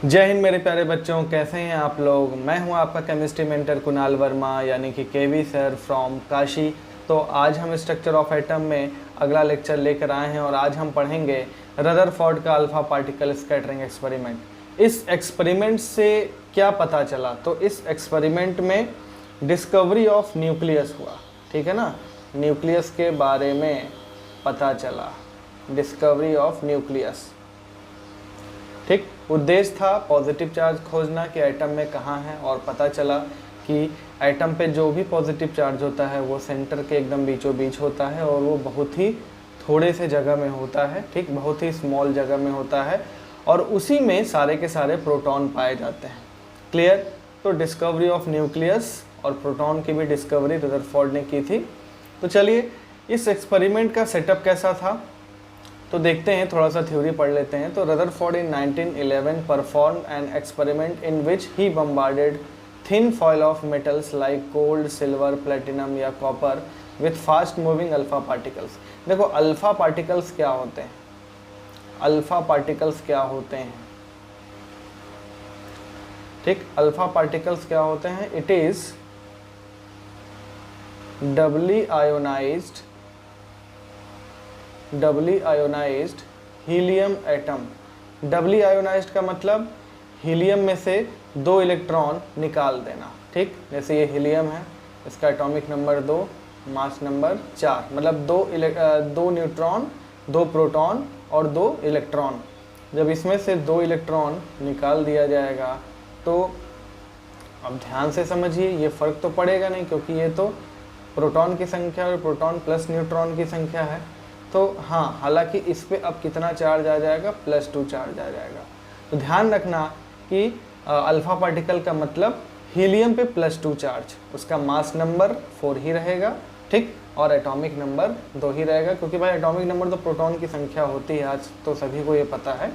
जय हिंद मेरे प्यारे बच्चों, कैसे हैं आप लोग। मैं हूं आपका केमिस्ट्री मेंटर कुणाल वर्मा यानी कि केवी सर फ्रॉम काशी। तो आज हम स्ट्रक्चर ऑफ एटम में अगला लेक्चर लेकर आए हैं और आज हम पढ़ेंगे रदरफोर्ड का अल्फा पार्टिकल स्कैटरिंग एक्सपेरिमेंट। इस एक्सपेरिमेंट से क्या पता चला, तो इस एक्सपेरिमेंट में डिस्कवरी ऑफ न्यूक्लियस हुआ। ठीक है ना, न्यूक्लियस के बारे में पता चला, डिस्कवरी ऑफ न्यूक्लियस। ठीक, उद्देश्य था पॉजिटिव चार्ज खोजना कि एटम में कहाँ है, और पता चला कि एटम पे जो भी पॉजिटिव चार्ज होता है वो सेंटर के एकदम बीचों बीच होता है और वो बहुत ही थोड़े से जगह में होता है। ठीक, बहुत ही स्मॉल जगह में होता है और उसी में सारे के सारे प्रोटॉन पाए जाते हैं। क्लियर। तो डिस्कवरी ऑफ न्यूक्लियस और प्रोटॉन की भी डिस्कवरी रदरफोर्ड ने की थी। तो चलिए इस एक्सपेरिमेंट का सेटअप कैसा था तो देखते हैं, थोड़ा सा थ्योरी पढ़ लेते हैं। तो Rutherford in 1911 perform an experiment in which he bombarded thin foil of metals like gold, silver, platinum या copper with fast moving alpha particles. देखो अल्फा पार्टिकल्स क्या होते हैं, अल्फा पार्टिकल्स क्या होते हैं। ठीक, अल्फा पार्टिकल्स क्या होते हैं। It is doubly ionized helium atom. Doubly ionized का मतलब हीलियम में से 2 इलेक्ट्रॉन निकाल देना। ठीक, जैसे ये हीलियम है, इसका एटॉमिक नंबर 2, मास नंबर 4, मतलब 2 न्यूट्रॉन, 2 प्रोटॉन और 2 इलेक्ट्रॉन। जब इसमें से 2 इलेक्ट्रॉन निकाल दिया जाएगा तो अब ध्यान से समझिए, ये फर्क तो पड़ेगा नहीं क्योंकि ये तो प्रोटॉन की संख्या और प्रोटॉन प्लस न्यूट्रॉन की संख्या है। तो हाँ, हालांकि इस पे अब कितना चार्ज आ जाएगा, +2 चार्ज आ जाएगा। तो ध्यान रखना कि अल्फा पार्टिकल का मतलब हीलियम पे +2 चार्ज, उसका मास नंबर 4 ही रहेगा। ठीक, और एटॉमिक नंबर 2 ही रहेगा क्योंकि भाई एटॉमिक नंबर तो प्रोटॉन की संख्या होती है, आज तो सभी को ये पता है।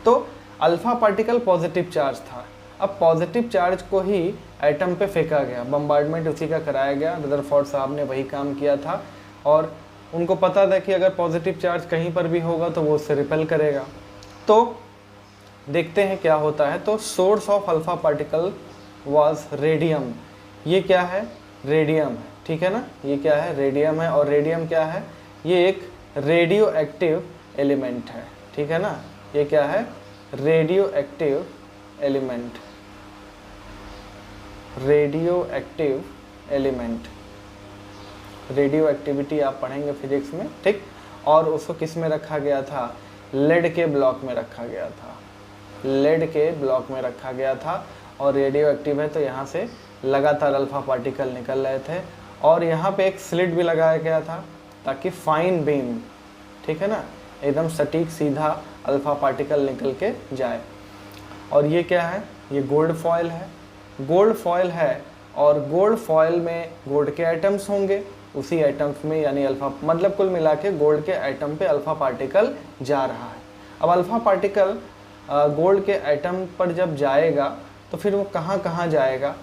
तो अल्फा पार्टिकल पॉजिटिव चार्ज था। अब पॉजिटिव चार्ज को ही एटम पे फेंका गया, बम्बार्डमेंट उसी का कराया गया। रदरफोर्ड साहब ने वही काम किया था और उनको पता था कि अगर पॉजिटिव चार्ज कहीं पर भी होगा तो वो उससे रिपेल करेगा। तो देखते हैं क्या होता है। तो source of alpha particle was radium. ये क्या है, रेडियम है। ठीक है ना, ये क्या है, रेडियम है। और रेडियम क्या है, ये एक रेडियो एक्टिव एलिमेंट है। ठीक है ना, ये क्या है, radio active element, radio active element. Radio activity आप पढ़ेंगे फिजिक्स में। ठीक, और उसको किस में रखा गया था, लेड के ब्लॉक में रखा गया था, लेड के ब्लॉक में रखा गया था। और रेडियो एक्टिव है तो यहाँ से लगातार अल्फा पार्टिकल निकल रहे थे और यहाँ पे एक स्लिट भी लगाया गया था ताकि फाइन बीम, ठीक है ना, एकदम सटीक सीधा अल्फा पार्टिकल निकल के जाए। और ये क्या है, ये गोल्ड फॉयल है। गोल्ड फॉयल है और गोल्ड फॉयल में गोल्ड के एटम्स होंगे, उसी एटम्स में यानी अल्फा, मतलब कुल मिला के गोल्ड के एटम पे अल्फा पार्टिकल जा रहा है। अब अल्फा पार्टिकल गोल्ड के एटम पर जब जाएगा तो फिर वो कहाँ कहाँ जाएगा,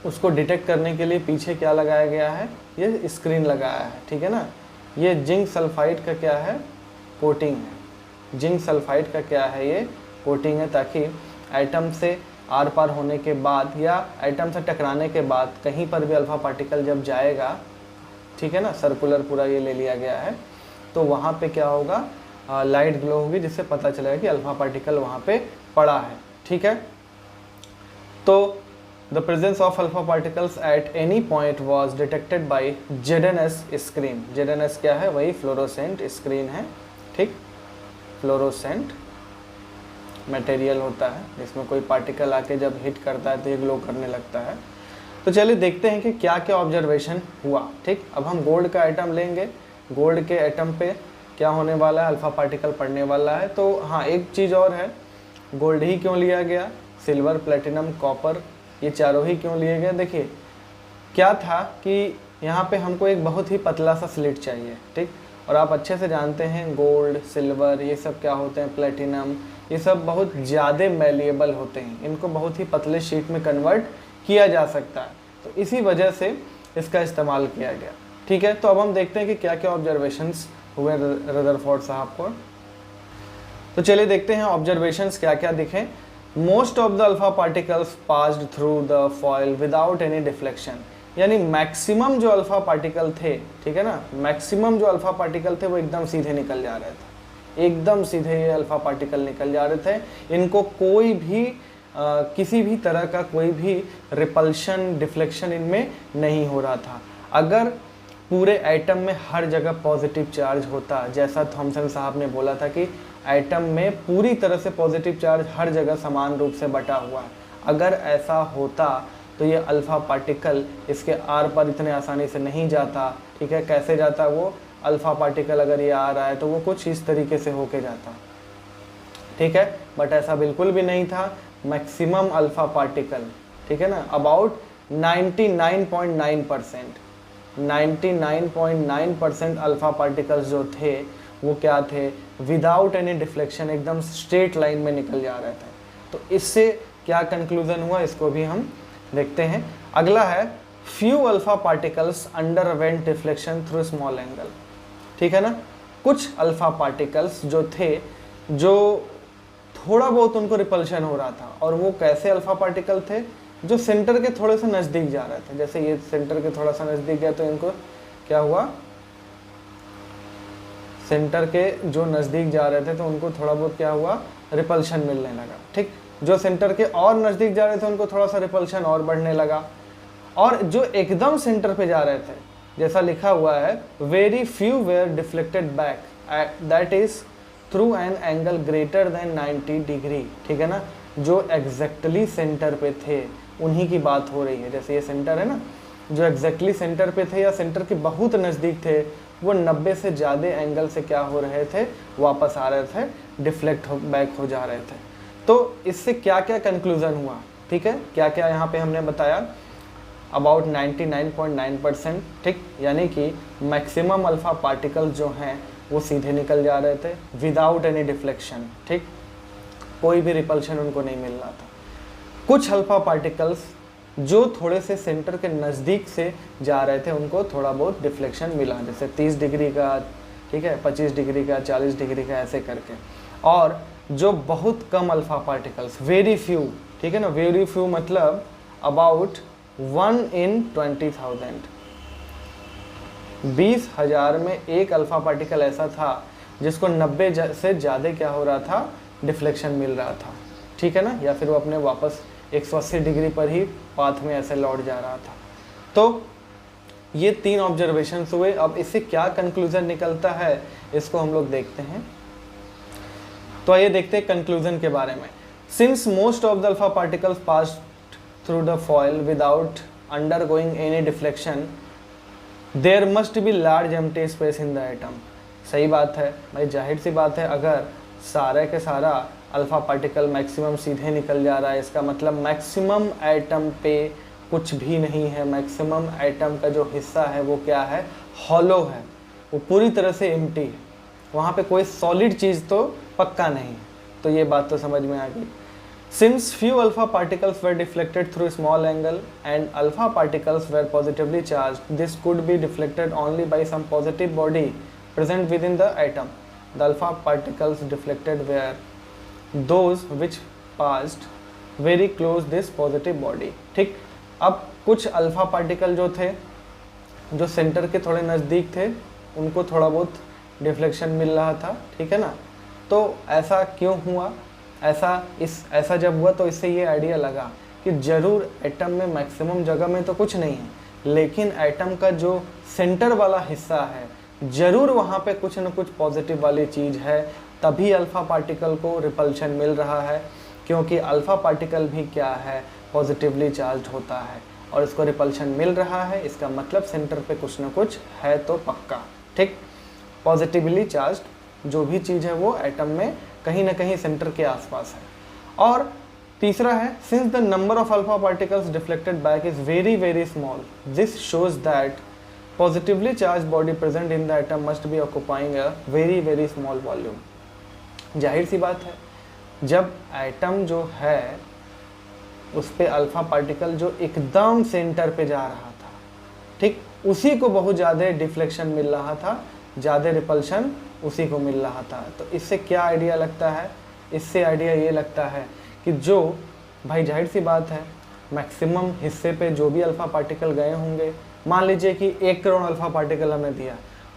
उसको डिटेक्ट करने के लिए पीछे क्या लगाया गया है, ये स्क्रीन लगाया है। ठीक है ना, ये जिंक सल्फाइड का क्या है, कोटिंग है। जिंक सल्फाइड का क्या है, ये कोटिंग है, ताकि एटम से आर पार होने के बाद या एटम से टकराने के बाद कहीं पर भी अल्फा पार्टिकल जब जाएगा, ठीक है ना, सर्कुलर पूरा ये ले लिया गया है, तो वहाँ पे क्या होगा, लाइट ग्लो होगी जिससे पता चलेगा कि अल्फा पार्टिकल वहाँ पे पड़ा है। ठीक है, तो the presence of alpha particles at any point was detected by ZnS screen. ZnS क्या है, वही फ्लोरोसेंट स्क्रीन है। ठीक, फ्लोरोसेंट मटेरियल होता है जिसमें कोई पार्टिकल आके जब हिट करता है तो ये ग्लो करने लगता है। तो चलिए देखते हैं कि क्या क्या ऑब्जर्वेशन हुआ। ठीक, अब हम गोल्ड का एटम लेंगे, गोल्ड के एटम पे क्या होने वाला है, अल्फा पार्टिकल पड़ने वाला है। तो हाँ, एक चीज़ और है, गोल्ड ही क्यों लिया गया, सिल्वर, प्लेटिनम, कॉपर, ये चारों ही क्यों लिए गए। देखिए क्या था कि यहाँ पे हमको एक बहुत ही पतला सा स्लिट चाहिए। ठीक, और आप अच्छे से जानते हैं गोल्ड, सिल्वर, ये सब क्या होते हैं, प्लेटिनम, ये सब बहुत ज़्यादा मैलिएबल होते हैं, इनको बहुत ही पतले शीट में कन्वर्ट किया जा सकता है, तो इसी वजह से इसका इस्तेमाल किया गया। ठीक है, तो अब हम देखते हैं कि क्या क्या ऑब्जर्वेशंस हुए रदरफोर्ड साहब को। तो चलिए देखते हैं ऑब्जर्वेशंस क्या क्या दिखे। Most of the alpha particles passed through the foil without any deflection, यानी मैक्सिमम जो अल्फा पार्टिकल थे, ठीक है ना, मैक्सिमम जो अल्फा पार्टिकल थे वो एकदम सीधे निकल जा रहे थे, एकदम सीधे ये अल्फा पार्टिकल निकल जा रहे थे। इनको कोई भी किसी भी तरह का कोई भी रिपल्शन डिफ्लेक्शन इनमें नहीं हो रहा था। अगर पूरे एटम में हर जगह पॉजिटिव चार्ज होता, जैसा थॉमसन साहब ने बोला था कि एटम में पूरी तरह से पॉजिटिव चार्ज हर जगह समान रूप से बटा हुआ है, अगर ऐसा होता तो ये अल्फा पार्टिकल इसके आर पर इतने आसानी से नहीं जाता। ठीक है, कैसे जाता वो अल्फा पार्टिकल, अगर ये आ रहा है तो वो कुछ इस तरीके से होके जाता, ठीक है, बट ऐसा बिल्कुल भी नहीं था। मैक्सिमम अल्फा पार्टिकल, ठीक है ना, अबाउट 99.9%, 99.9% अल्फा पार्टिकल्स जो थे वो क्या थे, विदाउट एनी डिफ्लेक्शन एकदम स्ट्रेट लाइन में निकल जा रहे थे। तो इससे क्या कंक्लूजन हुआ, इसको भी हम देखते हैं। अगला है few alpha particles under went deflection through small angle, ठीक है ना, कुछ अल्फा पार्टिकल्स जो थे जो थोड़ा बहुत उनको रिपल्शन हो रहा था, और वो कैसे अल्फा पार्टिकल थे, जो सेंटर के थोड़े से नज़दीक जा रहे थे। जैसे ये सेंटर के थोड़ा सा नज़दीक गया तो इनको क्या हुआ, सेंटर के जो नज़दीक जा रहे थे तो उनको थोड़ा बहुत क्या हुआ, रिपल्शन मिलने लगा। ठीक, जो सेंटर के और नज़दीक जा रहे थे उनको थोड़ा सा रिपल्शन और बढ़ने लगा। और जो एकदम सेंटर पे जा रहे थे, जैसा लिखा हुआ है, very few were deflected back, that is through an angle greater than 90 degree, ठीक है ना, जो एग्जैक्टली सेंटर पे थे उन्हीं की बात हो रही है। जैसे ये सेंटर है ना, जो एग्जैक्टली सेंटर पे थे या सेंटर के बहुत नज़दीक थे, वो 90 से ज़्यादा एंगल से क्या हो रहे थे, वापस आ रहे थे, डिफ्लेक्ट बैक हो जा रहे थे। तो इससे क्या क्या कंक्लूजन हुआ, ठीक है, क्या क्या यहाँ पे हमने बताया, अबाउट 99.9%, ठीक, यानी कि मैक्सिमम अल्फा पार्टिकल जो हैं वो सीधे निकल जा रहे थे विदाउट एनी डिफ्लेक्शन, ठीक, कोई भी रिपल्शन उनको नहीं मिल रहा था। कुछ अल्फा पार्टिकल्स जो थोड़े से सेंटर के नज़दीक से जा रहे थे उनको थोड़ा बहुत डिफ्लेक्शन मिला, जैसे 30 डिग्री का, ठीक है, 25 डिग्री का, 40 डिग्री का, ऐसे करके। और जो बहुत कम अल्फा पार्टिकल्स, वेरी फ्यू, ठीक है ना, वेरी फ्यू मतलब अबाउट 1 in 20,000, 20,000 में एक अल्फा पार्टिकल ऐसा था जिसको 90 से ज़्यादा क्या हो रहा था, डिफ्लेक्शन मिल रहा था, ठीक है ना, या फिर वो अपने वापस 180 डिग्री पर ही पाथ में ऐसे लौट जा रहा था। तो ये 3 ऑब्जर्वेशंस हुए। अब इससे क्या कंक्लूजन निकलता है, इसको हम लोग देखते हैं। तो आइए देखते हैं कंक्लूजन के बारे में। Since most of the alpha particles passed through the foil without undergoing any deflection, there must be large empty space in the atom. सही बात है भाई, जाहिर सी बात है, अगर सारे के सारा अल्फा पार्टिकल मैक्सिमम सीधे निकल जा रहा है, इसका मतलब मैक्सिमम एटम पे कुछ भी नहीं है। मैक्सिमम एटम का जो हिस्सा है वो क्या है, हॉलो है, वो पूरी तरह से एम्प्टी है, वहाँ पे कोई सॉलिड चीज़ तो पक्का नहीं है। तो ये बात तो समझ में आ गई। Since few alpha particles were deflected through small angle and alpha particles were positively charged, this could be deflected only by some positive body present within the atom. The alpha particles deflected were those which passed very close this positive body, ठीक। अब कुछ alpha particle जो थे, जो centre के थोड़े नज़दीक थे, उनको थोड़ा बहुत डिफ्लेक्शन मिल रहा था, ठीक है ना। तो ऐसा क्यों हुआ, ऐसा जब हुआ तो इससे ये आइडिया लगा कि ज़रूर एटम में मैक्सिमम जगह में तो कुछ नहीं है, लेकिन एटम का जो सेंटर वाला हिस्सा है ज़रूर वहाँ पे कुछ न कुछ पॉजिटिव वाली चीज़ है, तभी अल्फ़ा पार्टिकल को रिपल्शन मिल रहा है। क्योंकि अल्फ़ा पार्टिकल भी क्या है, पॉजिटिवली चार्ज होता है, और इसको रिपल्शन मिल रहा है, इसका मतलब सेंटर पे कुछ न कुछ है तो पक्का, ठीक। पॉजिटिवली चार्ज जो भी चीज़ है वो एटम में कहीं ना कहीं सेंटर के आसपास है। और तीसरा है, since the number of alpha particles deflected back is very very small, this shows that positively charge body present in the atom must be occupying a very very small volume. जाहिर सी बात है, जब एटम जो है उस पे alpha particle जो एकदम सेंटर पे जा रहा था, ठीक, उसी को बहुत ज़्यादा डिफ्लेक्शन मिल रहा था, ज़्यादा रिपल्शन उसी को मिल रहा था। तो इससे क्या आइडिया लगता है, इससे आइडिया ये लगता है कि जो भाई जाहिर सी बात है मैक्सिमम हिस्से पे जो भी अल्फ़ा पार्टिकल गए होंगे, मान लीजिए कि 1 करोड़ अल्फ़ा पार्टिकल हमने दिया,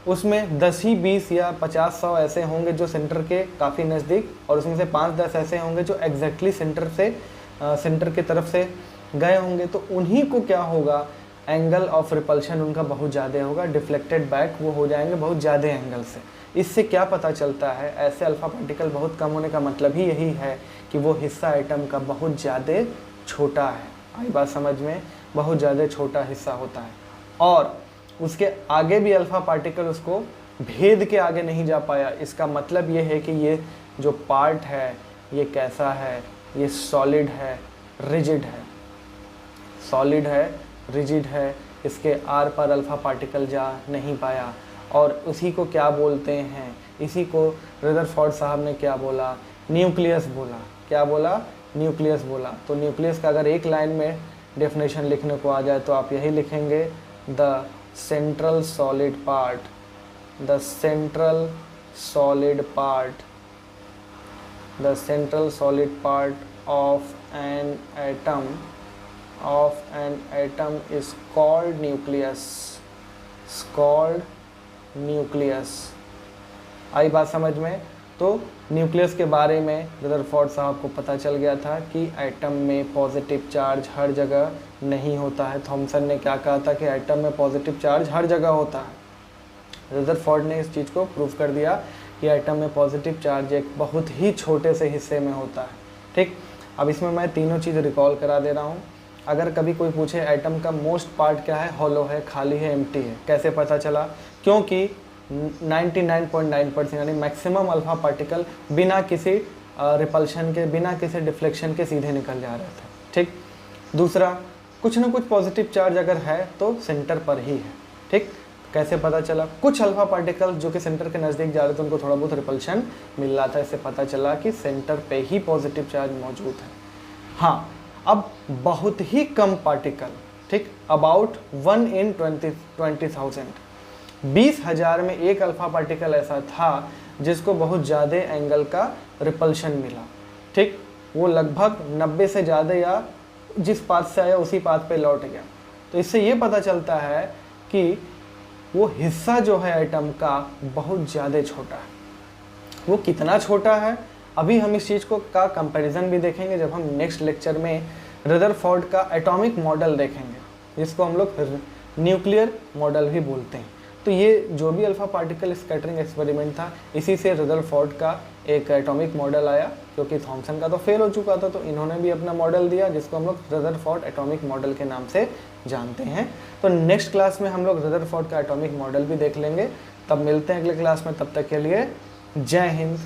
उसमें 10 ही 20 या 50-100 ऐसे होंगे जो सेंटर के काफ़ी नज़दीक, और उसमें से 5-10 ऐसे होंगे जो एग्जैक्टली सेंटर की तरफ से गए होंगे। तो उन्हीं को क्या होगा, एंगल ऑफ रिपल्शन उनका बहुत ज़्यादा होगा, डिफ्लेक्टेड बैक वो हो जाएंगे बहुत ज़्यादा एंगल से। इससे क्या पता चलता है, ऐसे अल्फ़ा पार्टिकल बहुत कम होने का मतलब ही यही है कि वो हिस्सा एटम का बहुत ज़्यादा छोटा है। आई बात समझ में, बहुत ज़्यादा छोटा हिस्सा होता है, और उसके आगे भी अल्फ़ा पार्टिकल उसको भेद के आगे नहीं जा पाया। इसका मतलब ये है कि ये जो पार्ट है ये कैसा है, ये सॉलिड है, रिजिड है, सॉलिड है, रिजिड है, इसके आर पर अल्फ़ा पार्टिकल जा नहीं पाया। और उसी को क्या बोलते हैं, इसी को रदरफोर्ड साहब ने क्या बोला, न्यूक्लियस बोला। क्या बोला, न्यूक्लियस बोला। तो न्यूक्लियस का अगर एक लाइन में डेफिनेशन लिखने को आ जाए तो आप यही लिखेंगे, the central solid part, the central solid part, the central solid part of an atom is called nucleus, called nucleus। आई बात समझ में। तो न्यूक्लियस के बारे में रदरफोर्ड साहब को पता चल गया था कि एटम में पॉजिटिव चार्ज हर जगह नहीं होता है। थॉमसन ने क्या कहा था कि एटम में पॉजिटिव चार्ज हर जगह होता है। रदरफोर्ड ने इस चीज़ को प्रूव कर दिया कि एटम में पॉजिटिव चार्ज एक बहुत ही छोटे से हिस्से में होता है। ठीक, अब इसमें मैं तीनों चीज़ रिकॉल करा दे रहा हूँ। अगर कभी कोई पूछे एटम का मोस्ट पार्ट क्या है, हॉलो है, खाली है, एम्प्टी है, कैसे पता चला, क्योंकि 99.9% यानी मैक्सिमम अल्फ़ा पार्टिकल बिना किसी रिपल्शन के, बिना किसी डिफ्लेक्शन के सीधे निकल जा रहे थे। ठीक, दूसरा, कुछ ना कुछ पॉजिटिव चार्ज अगर है तो सेंटर पर ही है। ठीक, कैसे पता चला, कुछ अल्फ़ा पार्टिकल जो कि सेंटर के नज़दीक जा रहे थे उनको थोड़ा बहुत रिपल्शन मिल रहा था, इससे पता चला कि सेंटर पे ही पॉजिटिव चार्ज मौजूद है। हाँ, अब बहुत ही कम पार्टिकल, ठीक, अबाउट 1 in 20,000, 20,000 में एक अल्फ़ा पार्टिकल ऐसा था जिसको बहुत ज़्यादा एंगल का रिपल्शन मिला। ठीक, वो लगभग 90 से ज़्यादा या जिस पाथ से आया उसी पाथ पे लौट गया। तो इससे ये पता चलता है कि वो हिस्सा जो है एटम का बहुत ज़्यादा छोटा है। वो कितना छोटा है, अभी हम इस चीज़ को का कंपैरिजन भी देखेंगे जब हम नेक्स्ट लेक्चर में रदरफोर्ड का एटॉमिक मॉडल देखेंगे, जिसको हम लोग न्यूक्लियर मॉडल भी बोलते हैं। तो ये जो भी अल्फ़ा पार्टिकल स्कैटरिंग एक्सपेरिमेंट था, इसी से रदरफोर्ड का एक एटॉमिक मॉडल आया, क्योंकि थॉमसन का तो फेल हो चुका था, तो इन्होंने भी अपना मॉडल दिया जिसको हम लोग रदरफोर्ड एटॉमिक मॉडल के नाम से जानते हैं। तो नेक्स्ट क्लास में हम लोग रदरफोर्ड का एटॉमिक मॉडल भी देख लेंगे। तब मिलते हैं अगले क्लास में, तब तक के लिए जय हिंद,